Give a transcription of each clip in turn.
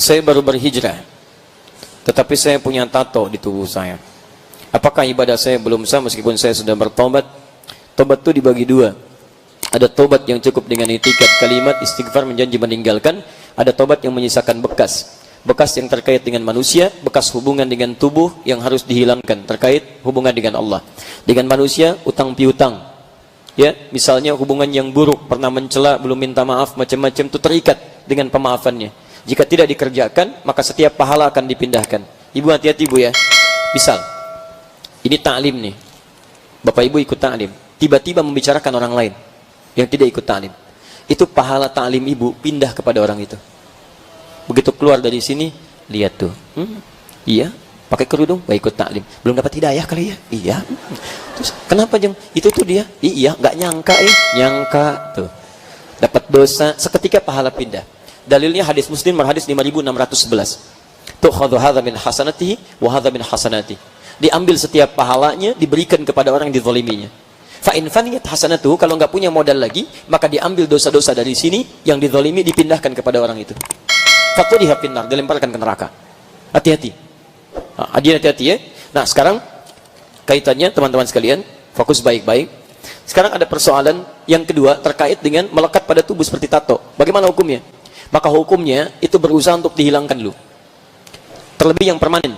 Saya baru berhijrah, tetapi saya punya tato di tubuh saya. Apakah ibadah saya belum sah meskipun saya sudah bertobat? Tobat itu dibagi dua. Ada tobat yang cukup dengan itikat kalimat istighfar menjanji meninggalkan. Ada tobat yang menyisakan bekas. Bekas yang terkait dengan manusia, bekas hubungan dengan tubuh yang harus dihilangkan terkait hubungan dengan Allah. Dengan manusia, utang piutang. Ya, misalnya hubungan yang buruk, pernah mencela, belum minta maaf, macam-macam itu terikat dengan pemaafannya. Jika tidak dikerjakan, maka setiap pahala akan dipindahkan. Ibu hati-hati bu ya. Misal, ini ta'lim nih. Bapak ibu ikut ta'lim, tiba-tiba membicarakan orang lain yang tidak ikut ta'lim. Itu pahala ta'lim ibu pindah kepada orang itu. Begitu keluar dari sini, lihat tuh. Iya, pakai kerudung, ikut ta'lim. Belum dapat hidayah kali ya? Iya. Terus kenapa jeng? Itu tuh dia. Iya, nggak nyangka nyangka tuh. Dapat dosa, seketika pahala pindah. Dalilnya hadis Muslim hadis 5611. Tu'khadhu hadza min hasanatihi wa hadza min hasanati. Diambil setiap pahalanya diberikan kepada orang yang dizaliminya. Fa in faniyat hasanatuhu, kalau enggak punya modal lagi, maka diambil dosa-dosa dari sini yang dizalimi dipindahkan kepada orang itu. Fatudiha finnar, dilemparkan ke neraka. Hati-hati. Hati-hati ya. Nah, sekarang kaitannya teman-teman sekalian, fokus baik-baik. Sekarang ada persoalan yang kedua terkait dengan melekat pada tubuh seperti tato. Bagaimana hukumnya? Maka hukumnya itu berusaha untuk dihilangkan dulu. Terlebih yang permanen.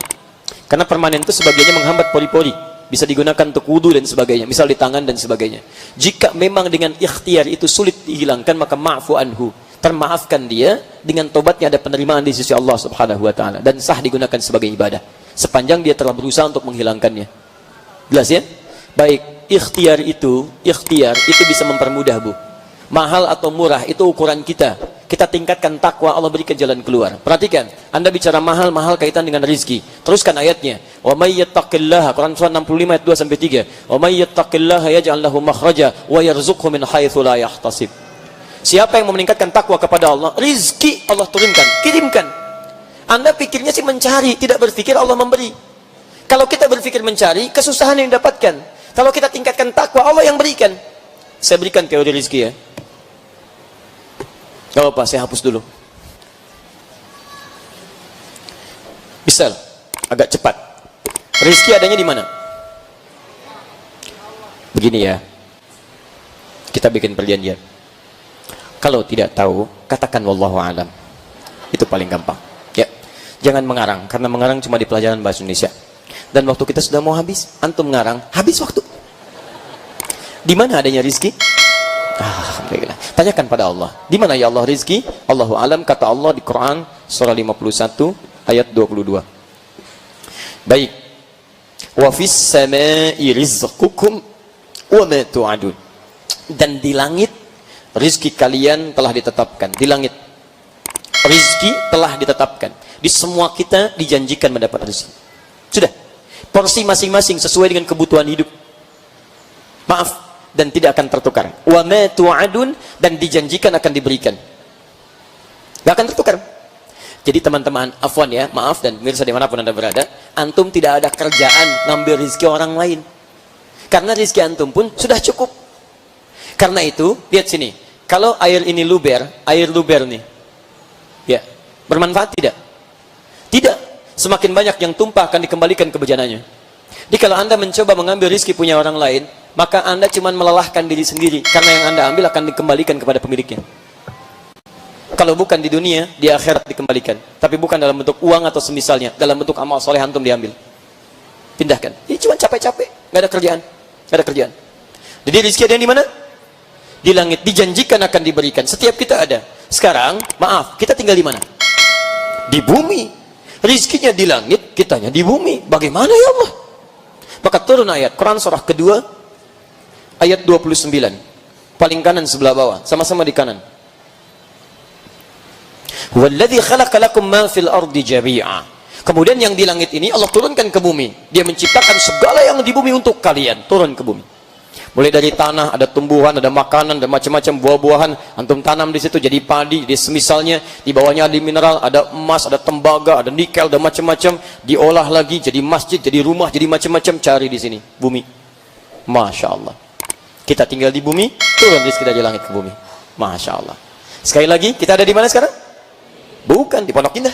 Karena permanen itu sebagiannya menghambat pori-pori. Bisa digunakan untuk wudu dan sebagainya. Misal di tangan dan sebagainya. Jika memang dengan ikhtiar itu sulit dihilangkan, maka ma'fu anhu. Termaafkan dia, dengan tobatnya ada penerimaan di sisi Allah subhanahu wa ta'ala. Dan sah digunakan sebagai ibadah. Sepanjang dia telah berusaha untuk menghilangkannya. Jelas ya? Baik, ikhtiar itu bisa mempermudah bu. Mahal atau murah itu ukuran kita. Kita tingkatkan takwa, Allah berikan jalan keluar. Perhatikan, Anda bicara mahal kaitan dengan rizki. Teruskan ayatnya. Wa may yattaqillaha, Quran surah 65 ayat 2 sampai 3. Wa may yattaqillaha yaj'al lahu makhraja wa yarzuqhu min haitsu la yahtasib. Siapa yang meningkatkan takwa kepada Allah, rizki Allah turunkan, kirimkan. Anda pikirnya sih mencari, tidak berpikir Allah memberi. Kalau kita berpikir mencari, kesusahan yang didapatkan. Kalau kita tingkatkan takwa, Allah yang berikan. Saya berikan teori rizki ya. Gak apa-apa, saya hapus dulu. Misal, agak cepat. Rizki adanya di mana? Begini ya. Kita bikin perjanjian. Kalau tidak tahu, katakan wallahu a'lam. Itu paling gampang. Ya. Jangan mengarang, karena mengarang cuma di pelajaran bahasa Indonesia. Dan waktu kita sudah mau habis, antum mengarang, habis waktu. Di mana adanya rizki? Alhamdulillah. Tanyakan pada Allah. Di mana ya Allah rizki? Allahu alam, kata Allah di Quran surah 51 ayat 22. Baik. Wa fis samai rizqukum wa ma tu'adun. Dan di langit rizki kalian telah ditetapkan. Di langit rizki telah ditetapkan. Di semua kita dijanjikan mendapat rizki. Sudah. Porsi masing-masing sesuai dengan kebutuhan hidup. Maaf. Dan tidak akan tertukar. Wa ma tu'adun, dan dijanjikan akan diberikan. Gak akan tertukar. Jadi teman-teman, afwan ya, maaf dan pemirsa dimanapun Anda berada, antum tidak ada kerjaan ngambil rezeki orang lain. Karena rezeki antum pun sudah cukup. Karena itu, lihat sini. Kalau air ini luber, air luber nih. Ya, bermanfaat tidak? Tidak. Semakin banyak yang tumpah akan dikembalikan ke bejananya. Jadi kalau Anda mencoba mengambil rezeki punya orang lain, maka Anda cuma melelahkan diri sendiri, karena yang Anda ambil akan dikembalikan kepada pemiliknya. Kalau bukan di dunia, di akhirat dikembalikan. Tapi bukan dalam bentuk uang atau semisalnya, dalam bentuk amal soleh antum diambil. Pindahkan. Ini cuma capek-capek, nggak ada kerjaan, nggak ada kerjaan. Jadi rezeki ada di mana? Di langit, dijanjikan akan diberikan. Setiap kita ada. Sekarang, maaf, kita tinggal di mana? Di bumi. Rezekinya di langit, kitanya di bumi. Bagaimana ya Allah? Maka turun ayat Quran surah kedua ayat 29, paling kanan sebelah bawah, sama-sama di kanan. Walladzi khalaqa lakum ma fil ardi jami'a. Kemudian yang di langit ini Allah turunkan ke bumi. Dia menciptakan segala yang di bumi untuk kalian, turun ke bumi. Mulai dari tanah, ada tumbuhan, ada makanan, ada macam-macam buah-buahan, antum tanam di situ jadi padi, di semisalnya, di bawahnya ada mineral, ada emas, ada tembaga, ada nikel, ada macam-macam, diolah lagi jadi masjid, jadi rumah, jadi macam-macam, cari di sini, bumi. Masya Allah. Kita tinggal di bumi, turun rezeki dari langit ke bumi. Masya Allah. Sekali lagi, kita ada di mana sekarang? Bukan di Pondok Indah.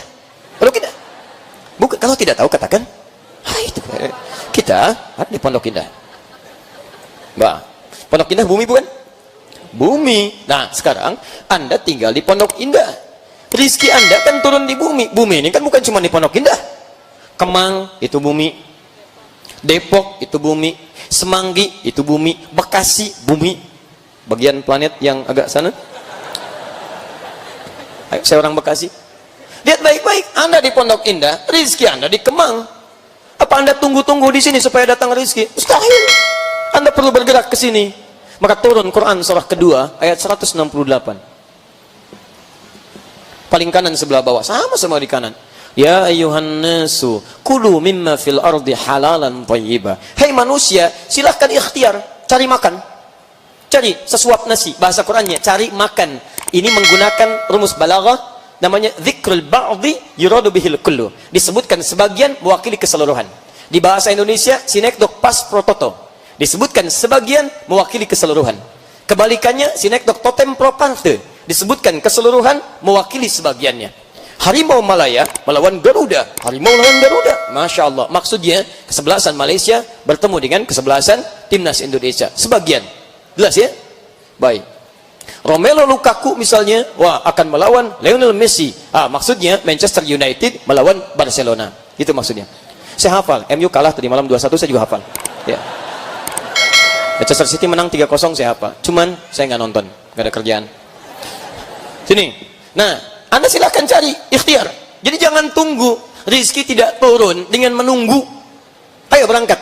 Kalau tidak tahu katakan, itu kita ada di Pondok Indah. Mbak, Pondok Indah bumi bukan? Bumi. Nah, sekarang Anda tinggal di Pondok Indah. Rizki Anda kan turun di bumi. Bumi ini kan bukan cuma di Pondok Indah. Kemang itu bumi. Depok itu bumi. Semanggi itu bumi. Bekasi bumi. Bagian planet yang agak sana. Ayo, saya orang Bekasi. Lihat baik-baik, Anda di Pondok Indah, rizki Anda di Kemang. Apa Anda tunggu-tunggu di sini supaya datang rizki? Mustahil. Anda perlu bergerak ke sini. Maka turun Quran surah kedua ayat 168. Paling kanan sebelah bawah, sama-sama di kanan. Ya ayyuhan nasu kulu mimma fil ardi halalan thayyiba. Hai manusia, silahkan ikhtiar, cari makan. Cari sesuap nasi, bahasa Qurannya cari makan. Ini menggunakan rumus balaghah, namanya dzikrul ba'dhi yuradu bihil kullu. Disebutkan sebagian mewakili keseluruhan. Di bahasa Indonesia sinekdok pas pro toto. Disebutkan sebagian mewakili keseluruhan. Kebalikannya sinekdok totem pro parte. Disebutkan keseluruhan mewakili sebagiannya. Harimau Malaya melawan Garuda. Harimau lawan Garuda. Masya Allah. Maksudnya kesebelasan Malaysia bertemu dengan kesebelasan timnas Indonesia. Sebagian. Jelas ya? Baik. Romelu Lukaku misalnya, wah akan melawan Lionel Messi. Maksudnya Manchester United melawan Barcelona. Itu maksudnya. Saya hafal. MU kalah tadi malam 2-1, saya juga hafal. Ya. Manchester City menang 3-0, saya hafal. Cuman saya nggak nonton, nggak ada kerjaan. Sini. Nah, Anda silahkan cari, ikhtiar. Jadi jangan tunggu rizki tidak turun dengan menunggu. Ayo berangkat.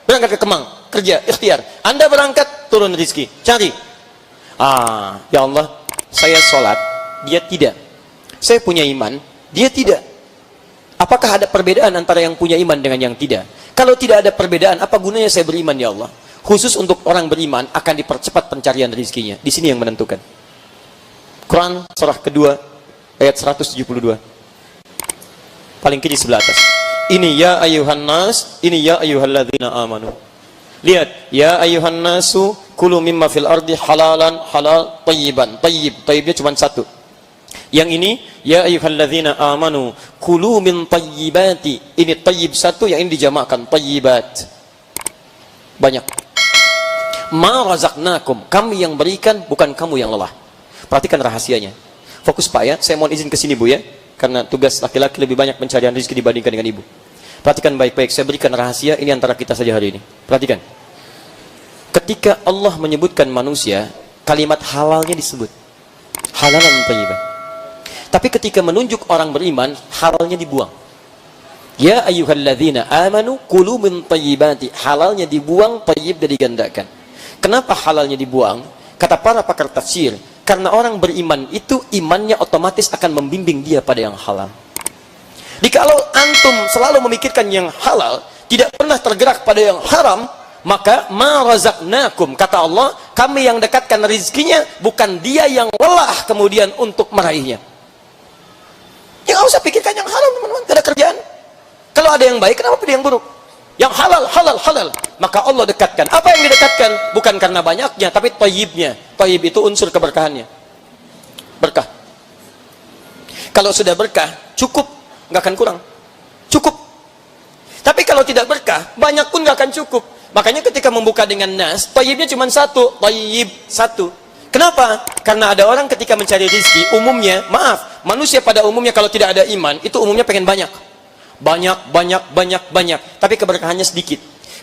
Berangkat ke Kemang, kerja, ikhtiar. Anda berangkat, turun rizki. Cari. Ya Allah, saya sholat, dia tidak. Saya punya iman, dia tidak. Apakah ada perbedaan antara yang punya iman dengan yang tidak? Kalau tidak ada perbedaan, apa gunanya saya beriman ya Allah? Khusus untuk orang beriman akan dipercepat pencarian rizkinya. Di sini yang menentukan. Quran surah kedua ayat 172. Paling kiri sebelah atas. Ini ya ayuhan nas, ini ya ayyuhalladzina amanu. Lihat, ya ayuhan nasu kulu mimma fil ardi halalan halal tayyiban. Tayyibnya cuma satu. Yang ini ya ayyuhalladzina amanu kulu min tayyibati. Ini tayyib satu, yang ini dijamakkan tayyibat. Banyak. Ma razaqnakum, kami yang berikan, bukan kamu yang lelah. Perhatikan rahasianya. Fokus Pak ya, saya mohon izin ke sini Bu ya, karena tugas laki-laki lebih banyak pencarian rezeki dibandingkan dengan ibu. Perhatikan baik-baik, saya berikan rahasia ini antara kita saja hari ini. Perhatikan. Ketika Allah menyebutkan manusia, kalimat halalnya disebut. Halalan thayyibah. Tapi ketika menunjuk orang beriman, halalnya dibuang. Ya ayyuhalladzina amanu kulu min thayyibati. Halalnya dibuang, thayyibnya digandakan. Kenapa halalnya dibuang? Kata para pakar tafsir, karena orang beriman itu imannya otomatis akan membimbing dia pada yang halal. Jikalau antum selalu memikirkan yang halal, tidak pernah tergerak pada yang haram, maka ma razaqnakum, kata Allah, kami yang dekatkan rizkinya, bukan dia yang lelah kemudian untuk meraihnya. Ya nggak usah pikirkan yang haram teman-teman, tidak ada kerjaan. Kalau ada yang baik, kenapa pilih yang buruk? Yang halal, halal, halal. Maka Allah dekatkan. Apa yang didekatkan? Bukan karena banyaknya, tapi thayyibnya. Thayyib itu unsur keberkahannya. Berkah. Kalau sudah berkah, cukup, nggak akan kurang. Cukup. Tapi kalau tidak berkah, banyak pun nggak akan cukup. Makanya ketika membuka dengan nas, thayyibnya cuma satu. Thayyib satu. Kenapa? Karena ada orang ketika mencari rezeki, umumnya, maaf, manusia pada umumnya kalau tidak ada iman, itu umumnya pengen banyak. Banyak. Tapi keberkahannya sedikit.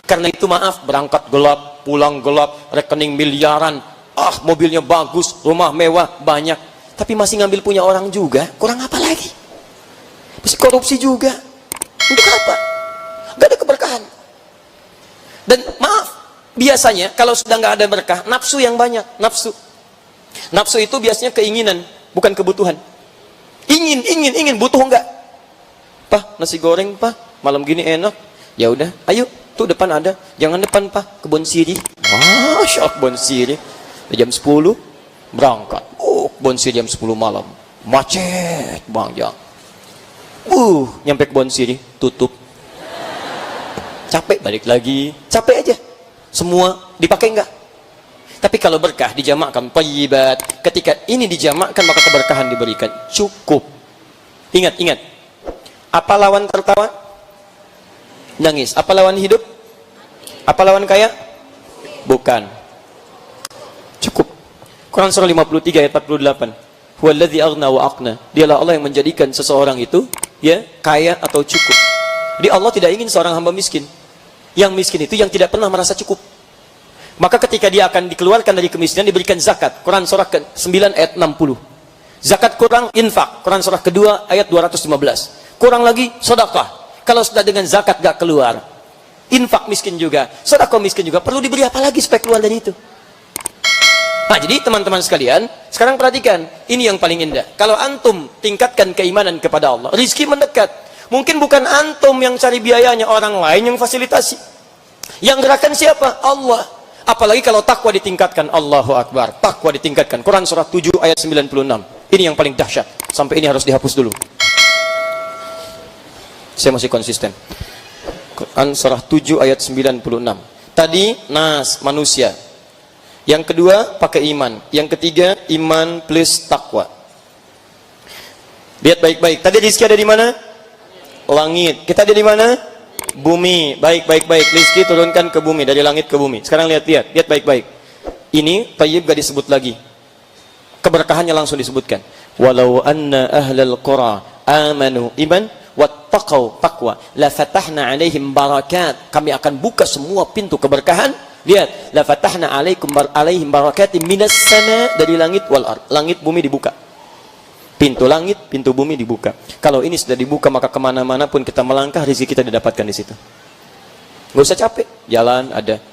Karena itu maaf, berangkat gelap, pulang gelap, rekening miliaran, mobilnya bagus, rumah mewah, banyak. Tapi masih ngambil punya orang juga, kurang apa lagi? Masih korupsi juga. Untuk apa? Gak ada keberkahan. Dan maaf, biasanya kalau sudah nggak ada berkah, nafsu yang banyak, nafsu. Nafsu itu biasanya keinginan, bukan kebutuhan. Ingin, butuh enggak? Pak, nasi goreng Pak, malam gini enak. Ya udah, ayo, tuh depan ada. Jangan depan Pak, kebun sirih. Masya Allah, kebun sirih. Jam 10 berangkat. Kebun sirih jam 10 malam. Macet, Bang Jang. Nyampe kebun sirih, tutup. Capek, balik lagi. Capek aja. Semua dipakai enggak? Tapi kalau berkah dijamakkan thayyibat. Ketika ini dijamakkan maka keberkahan diberikan. Cukup. Ingat. Apa lawan tertawa? Nangis. Apa lawan hidup? Apa lawan kaya? Bukan. Cukup. Quran surah 53 ayat 48. Huwallazi aghna wa aqna. Dialah Allah yang menjadikan seseorang itu ya kaya atau cukup. Jadi Allah tidak ingin seorang hamba miskin. Yang miskin itu yang tidak pernah merasa cukup. Maka ketika dia akan dikeluarkan dari kemiskinan diberikan zakat. Quran surah ke-9 ayat 60. Zakat kurang infak. Quran surah kedua ayat 215. Kurang lagi sedekah. Kalau sudah dengan zakat gak keluar, infak miskin juga, sedekah miskin juga, perlu diberi apa lagi supaya keluar dari itu? Nah, jadi teman-teman sekalian, sekarang perhatikan, ini yang paling indah. Kalau antum tingkatkan keimanan kepada Allah, rizki mendekat. Mungkin bukan antum yang cari biayanya, orang lain yang fasilitasi. Yang gerakan siapa? Allah. Apalagi kalau takwa ditingkatkan, Allahu Akbar. Takwa ditingkatkan. Quran surah 7 ayat 96. Ini yang paling dahsyat. Sampai ini harus dihapus dulu. Saya masih konsisten. Quran surah 7 ayat 96. Tadi nas, manusia. Yang kedua pakai iman. Yang ketiga iman plus takwa. Lihat baik-baik. Tadi rizki ada di mana? Langit. Kita ada di mana? Bumi. Baik. Rizki turunkan ke bumi, dari langit ke bumi. Sekarang lihat baik-baik. Ini thayyib gak disebut lagi. Keberkahannya langsung disebutkan. Walau anna ahlal qura amanu iman wattaqau taqwa la fatahna alaihim barakat. Kami akan buka semua pintu keberkahan. Lihat, la fatahna alaihim barakatin minas sama, dari langit wal ard. Langit bumi dibuka. Pintu langit, pintu bumi dibuka. Kalau ini sudah dibuka, maka kemana-mana pun kita melangkah, rezeki kita didapatkan di situ. Nggak usah capek, jalan ada.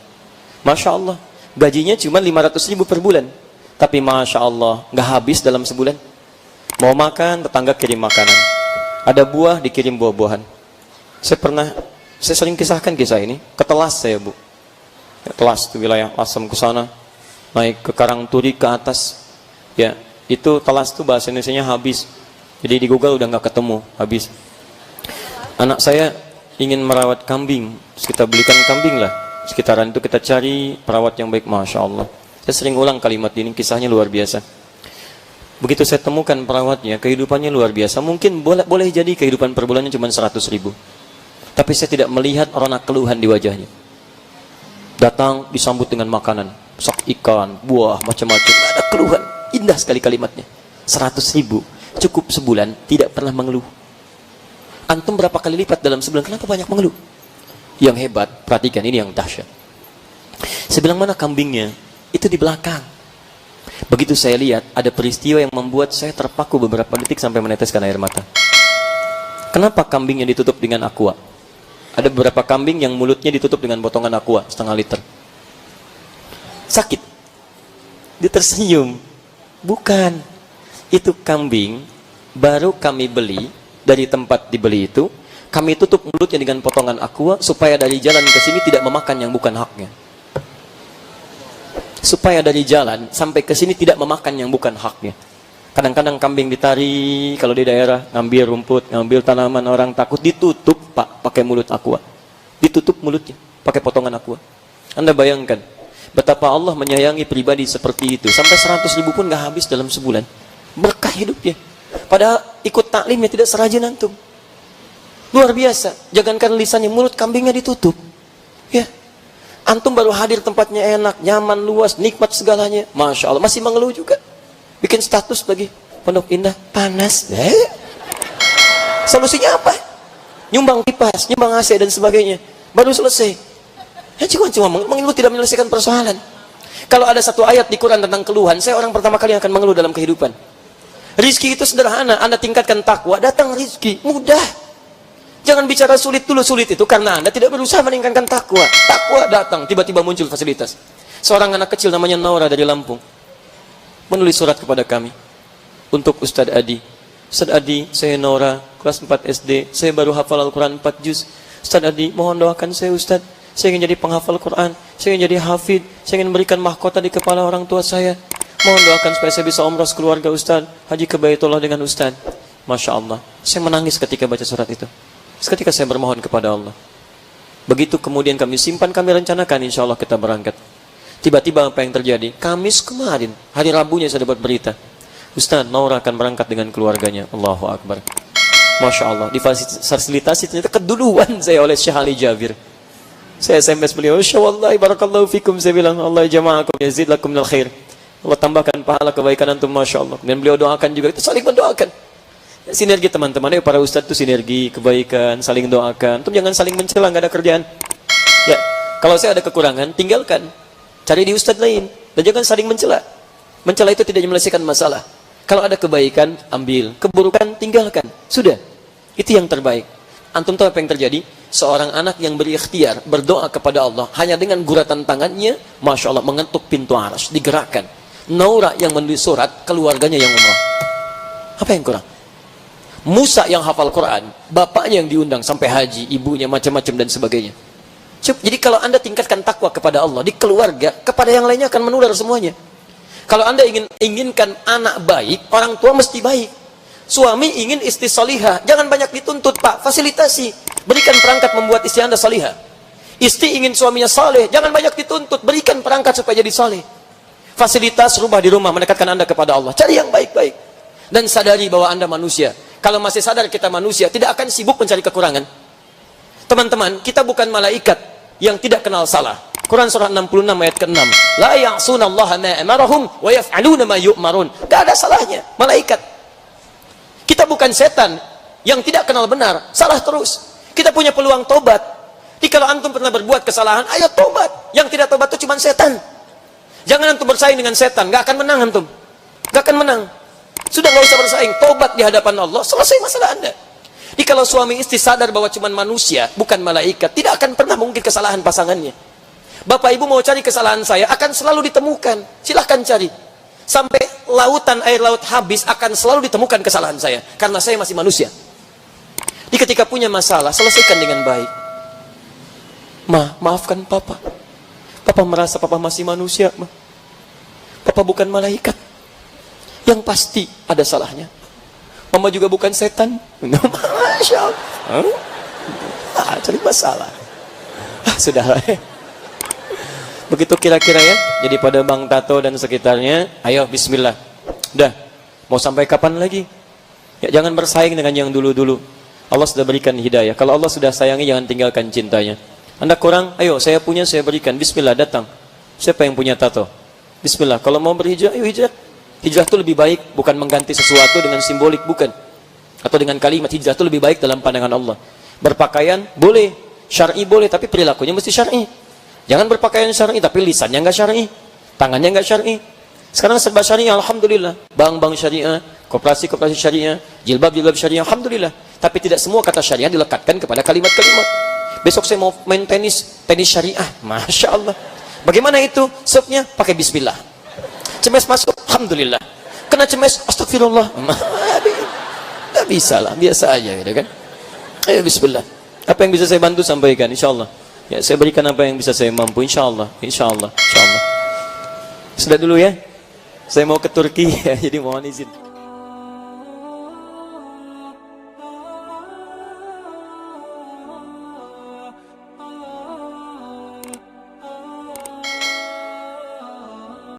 Masya Allah, gajinya cuma 500.000 per bulan. Tapi Masya Allah, nggak habis dalam sebulan. Mau makan, tetangga kirim makanan. Ada buah, dikirim buah-buahan. Saya sering kisahkan kisah ini. Ketelas saya, Bu. Ketelas itu wilayah Lasem ke sana, naik ke Karangturi ke atas. Ya, itu telas itu bahasa Indonesianya habis. Jadi di Google udah nggak ketemu, habis. Anak saya ingin merawat kambing, terus kita belikan kambing lah. Sekitaran itu kita cari perawat yang baik, Masya Allah. Saya sering ulang kalimat ini, kisahnya luar biasa. Begitu saya temukan perawatnya, kehidupannya luar biasa. Mungkin boleh jadi kehidupan per bulannya cuma 100.000. Tapi saya tidak melihat rona keluhan di wajahnya. Datang disambut dengan makanan, sak ikan, buah, macam-macam. Gak ada keluhan. Indah sekali kalimatnya. 100.000 cukup sebulan, tidak pernah mengeluh. Antum berapa kali lipat dalam sebulan? Kenapa banyak mengeluh? Yang hebat, perhatikan ini yang dahsyat. Saya bilang, mana kambingnya? Itu di belakang. Begitu saya lihat, ada peristiwa yang membuat saya terpaku beberapa detik sampai meneteskan air mata. Kenapa kambingnya ditutup dengan aqua? Ada beberapa kambing yang mulutnya ditutup dengan potongan aqua setengah liter. Sakit. Dia tersenyum. Bukan. Itu kambing baru kami beli dari tempat dibeli itu. Kami tutup mulutnya dengan potongan aqua supaya dari jalan ke sini tidak memakan yang bukan haknya. Supaya dari jalan sampai ke sini tidak memakan yang bukan haknya. Kadang-kadang kambing ditarik, kalau di daerah ngambil rumput, ngambil tanaman, orang takut, ditutup Pak pakai mulut aqua. Ditutup mulutnya pakai potongan aqua. Anda bayangkan betapa Allah menyayangi pribadi seperti itu. Sampai 100.000 pun gak habis dalam sebulan. Berkah hidupnya. Padahal ikut taklimnya tidak serajin antum. Luar biasa. Jangankan lisannya, mulut kambingnya ditutup. Ya. Antum baru hadir, tempatnya enak, nyaman, luas, nikmat segalanya. Masya Allah, masih mengeluh juga. Bikin status lagi, Pondok Indah panas. Solusinya apa? Nyumbang kipas, nyumbang AC dan sebagainya. Baru selesai. Ya cuma mengeluh tidak menyelesaikan persoalan. Kalau ada satu ayat di Quran tentang keluhan, saya orang pertama kali yang akan mengeluh dalam kehidupan. Rizki itu sederhana, Anda tingkatkan takwa, datang rizki, mudah. Jangan bicara sulit dulu, sulit itu karena Anda tidak berusaha meningkatkan takwa. Takwa datang, tiba-tiba muncul fasilitas. Seorang anak kecil namanya Naura dari Lampung menulis surat kepada kami untuk Ustadz Adi. Ustadz Adi, saya Naura, kelas 4 SD, saya baru hafal Al-Quran 4 juz. Ustadz Adi, mohon doakan saya Ustadz. Saya ingin jadi penghafal Quran, saya ingin jadi hafid, saya ingin memberikan mahkota di kepala orang tua saya. Mohon doakan supaya saya bisa umrah sekeluarga Ustadz, haji ke Baitullah dengan Ustadz. Masya Allah, saya menangis ketika baca surat itu. Ketika saya bermohon kepada Allah. Begitu kemudian kami simpan, kami rencanakan insya Allah kita berangkat. Tiba-tiba apa yang terjadi? Kamis kemarin, hari Rabunya saya dapat berita. Ustaz, Naura akan berangkat dengan keluarganya. Allahu Akbar. Masya Allah, difasilitasi ternyata keduluan saya oleh Syekh Ali Jabir. Saya SMS beliau, Masya Allah, barakallahu fikum. Saya bilang, Allah jama'akum yazid lakum minal khair. Allah tambahkan pahala kebaikan antum, Masya Allah. Dan beliau doakan juga, kita saling mendoakan. Sinergi teman-teman, para ustadz itu sinergi, kebaikan, saling doakan. Antum jangan saling mencela, nggak ada kerjaan. Ya, kalau saya ada kekurangan, tinggalkan. Cari di ustadz lain. Dan jangan saling mencela. Mencela itu tidak menyelesaikan masalah. Kalau ada kebaikan, ambil. Keburukan, tinggalkan. Sudah. Itu yang terbaik. Antum tahu apa yang terjadi? Seorang anak yang berikhtiar, berdoa kepada Allah, hanya dengan guratan tangannya, Masya Allah, mengetuk pintu arsy, digerakkan. Naura yang menulis surat, keluarganya yang umrah. Apa yang kurang? Musa yang hafal Quran, bapaknya yang diundang sampai haji, ibunya macam-macam dan sebagainya. Jadi kalau anda tingkatkan takwa kepada Allah di keluarga, kepada yang lainnya akan menular semuanya. Kalau anda inginkan anak baik, orang tua mesti baik. Suami ingin istri salihah, jangan banyak dituntut pak, fasilitasi, berikan perangkat membuat istri anda salihah. Istri ingin suaminya saleh, jangan banyak dituntut, berikan perangkat supaya jadi saleh. Fasilitas rumah di rumah mendekatkan anda kepada Allah, cari yang baik-baik. Dan sadari bahwa anda manusia. Kalau masih sadar kita manusia, tidak akan sibuk mencari kekurangan. Teman-teman, kita bukan malaikat yang tidak kenal salah. Quran surah 66 ayat ke-6. La ya'sunallaha ma amarahum wa yaf'aluna ma yu'marun. Enggak ada salahnya, malaikat. Kita bukan setan yang tidak kenal benar, salah terus. Kita punya peluang tobat. Jadi kalau antum pernah berbuat kesalahan, ayo tobat. Yang tidak tobat itu cuma setan. Jangan antum bersaing dengan setan, enggak akan menang antum. Enggak akan menang. Sudah nggak usah bersaing, tobat di hadapan Allah, selesai masalah anda. Jadi kalau suami istri sadar bahwa cuma manusia, bukan malaikat, tidak akan pernah mungkin kesalahan pasangannya. Bapak ibu mau cari kesalahan saya, akan selalu ditemukan. Silahkan cari. Sampai lautan, air laut habis, akan selalu ditemukan kesalahan saya. Karena saya masih manusia. Jadi ketika punya masalah, selesaikan dengan baik. Maafkan papa. Papa merasa papa masih manusia. Papa bukan malaikat. Yang pasti ada salahnya. Mama juga bukan setan. Masya Allah. Cari masalah. Sudahlah. Begitu kira-kira ya. Jadi pada Bang Tato dan sekitarnya, ayo bismillah. Udah. Mau sampai kapan lagi? Ya, jangan bersaing dengan yang dulu-dulu. Allah sudah berikan hidayah. Kalau Allah sudah sayangi, jangan tinggalkan cintanya. Anda kurang, ayo saya punya, saya berikan. Bismillah, datang. Siapa yang punya tato? Bismillah. Kalau mau berhijrah, ayo hijrah. Hijrah itu lebih baik, bukan mengganti sesuatu dengan simbolik, bukan. Atau dengan kalimat. Hijrah itu lebih baik dalam pandangan Allah. Berpakaian boleh, syar'i boleh, tapi perilakunya mesti syar'i. Jangan berpakaian syar'i, tapi lisannya nggak syar'i, tangannya nggak syar'i. Sekarang serba syariah, alhamdulillah. Bank-bank syariah, koperasi-koperasi syariah, jilbab-jilbab syariah, alhamdulillah. Tapi tidak semua kata syariah dilekatkan kepada kalimat-kalimat. Besok saya mau main tenis syariah, Masya Allah. Bagaimana itu? Sebabnya pakai bismillah. Cemes masuk, alhamdulillah. Kena cemes, astagfirullah. Tidak bisa lah, biasa aja gitu kan. Ayo bismillah. Apa yang bisa saya bantu sampaikan, insyaallah. Ya, saya berikan apa yang bisa saya mampu, insyaallah. Insyaallah. Sudah dulu ya. Saya mau ke Turki, jadi mohon izin.